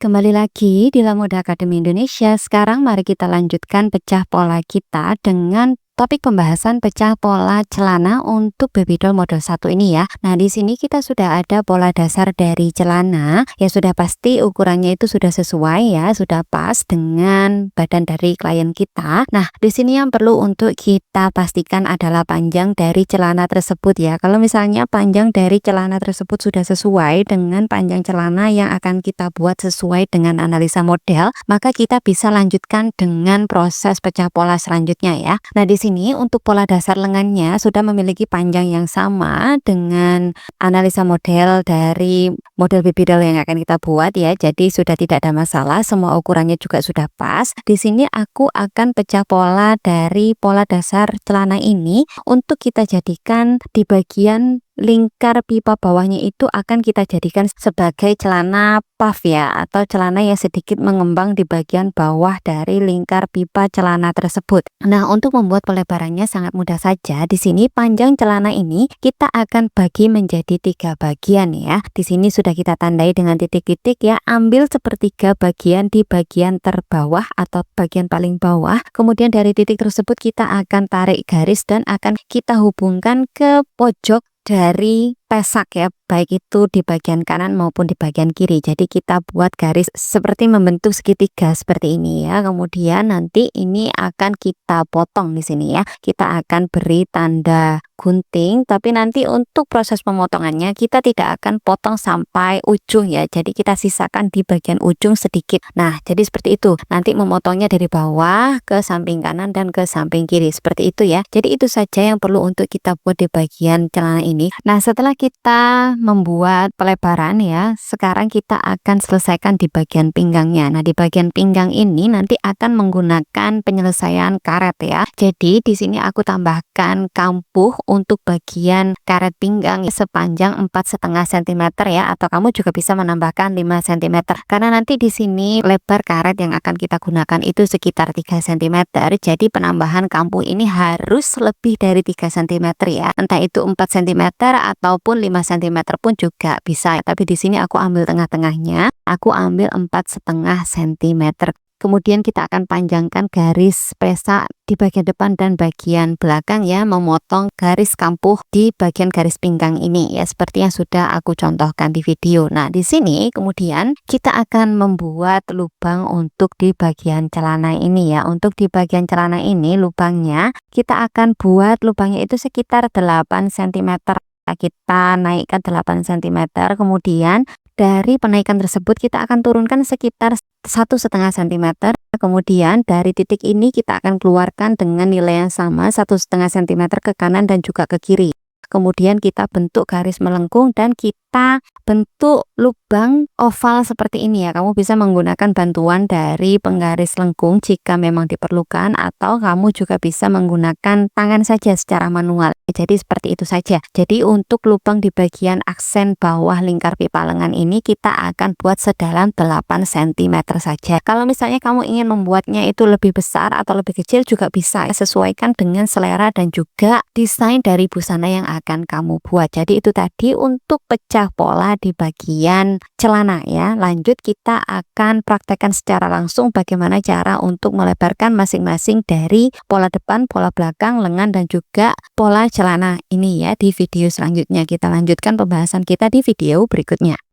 kembali lagi di Lamuda Academy Indonesia. Sekarang mari kita lanjutkan pecah pola kita dengan topik pembahasan pecah pola celana untuk baby doll model 1 ini ya. Nah, di sini kita sudah ada pola dasar dari celana. Ya sudah pasti ukurannya itu sudah sesuai ya, sudah pas dengan badan dari klien kita. Nah, di sini yang perlu untuk kita pastikan adalah panjang dari celana tersebut ya. Kalau misalnya panjang dari celana tersebut sudah sesuai dengan panjang celana yang akan kita buat sesuai dengan analisa model, maka kita bisa lanjutkan dengan proses pecah pola selanjutnya ya. Nah, di sini untuk pola dasar lengannya sudah memiliki panjang yang sama dengan analisa model dari model baby doll yang akan kita buat ya. Jadi sudah tidak ada masalah, semua ukurannya juga sudah pas. Di sini aku akan pecah pola dari pola dasar celana ini untuk kita jadikan di bagian lingkar pipa bawahnya itu akan kita jadikan sebagai celana puff ya, atau celana yang sedikit mengembang di bagian bawah dari lingkar pipa celana tersebut. Nah, untuk membuat pelebarannya sangat mudah saja. Di sini panjang celana ini kita akan bagi menjadi 3 bagian ya. Di sini sudah kita tandai dengan titik-titik ya. Ambil sepertiga bagian di bagian terbawah atau bagian paling bawah. Kemudian dari titik tersebut kita akan tarik garis dan akan kita hubungkan ke pojok dari pesak ya, baik itu di bagian kanan maupun di bagian kiri. Jadi kita buat garis seperti membentuk segitiga seperti ini ya. Kemudian nanti ini akan kita potong di sini ya. Kita akan beri tanda gunting, tapi nanti untuk proses pemotongannya kita tidak akan potong sampai ujung ya. Jadi kita sisakan di bagian ujung sedikit. Nah, jadi seperti itu. Nanti memotongnya dari bawah ke samping kanan dan ke samping kiri seperti itu ya. Jadi itu saja yang perlu untuk kita buat di bagian celana ini. Nah, setelah kita membuat pelebaran ya, sekarang kita akan selesaikan di bagian pinggangnya. Nah, di bagian pinggang ini nanti akan menggunakan penyelesaian karet ya. Jadi di sini aku tambahkan kampuh untuk bagian karet pinggang sepanjang 4,5 cm ya, atau kamu juga bisa menambahkan 5 cm. Karena nanti di sini lebar karet yang akan kita gunakan itu sekitar 3 cm. Jadi penambahan kampuh ini harus lebih dari 3 cm ya. Entah itu 4 cm ataupun 5 cm pun juga bisa. Tapi di sini aku ambil tengah-tengahnya. Aku ambil 4,5 cm. Kemudian kita akan panjangkan garis pesak di bagian depan dan bagian belakang ya, memotong garis kampuh di bagian garis pinggang ini ya, seperti yang sudah aku contohkan di video. Nah, di sini kemudian kita akan membuat lubang untuk di bagian celana ini ya. Untuk di bagian celana ini lubangnya kita akan buat lubangnya itu sekitar 8 cm. Kita naikkan 8 cm, kemudian dari penaikan tersebut kita akan turunkan sekitar 1,5 cm. Kemudian dari titik ini kita akan keluarkan dengan nilai yang sama 1,5 cm ke kanan dan juga ke kiri. Kemudian kita bentuk garis melengkung dan kita bentuk lubang oval seperti ini ya. Kamu bisa menggunakan bantuan dari penggaris lengkung jika memang diperlukan, atau kamu juga bisa menggunakan tangan saja secara manual. Jadi seperti itu saja. Jadi untuk lubang di bagian aksen bawah lingkar pipa lengan ini kita akan buat sedalam 8 cm saja. Kalau misalnya kamu ingin membuatnya itu lebih besar atau lebih kecil juga bisa, sesuaikan dengan selera dan juga desain dari busana yang akan kamu buat. Jadi itu tadi untuk pecah pola di bagian celana ya. Lanjut kita akan praktekkan secara langsung bagaimana cara untuk melebarkan masing-masing dari pola depan, pola belakang, lengan dan juga pola celana ini ya di video selanjutnya. Kita lanjutkan pembahasan kita di video berikutnya.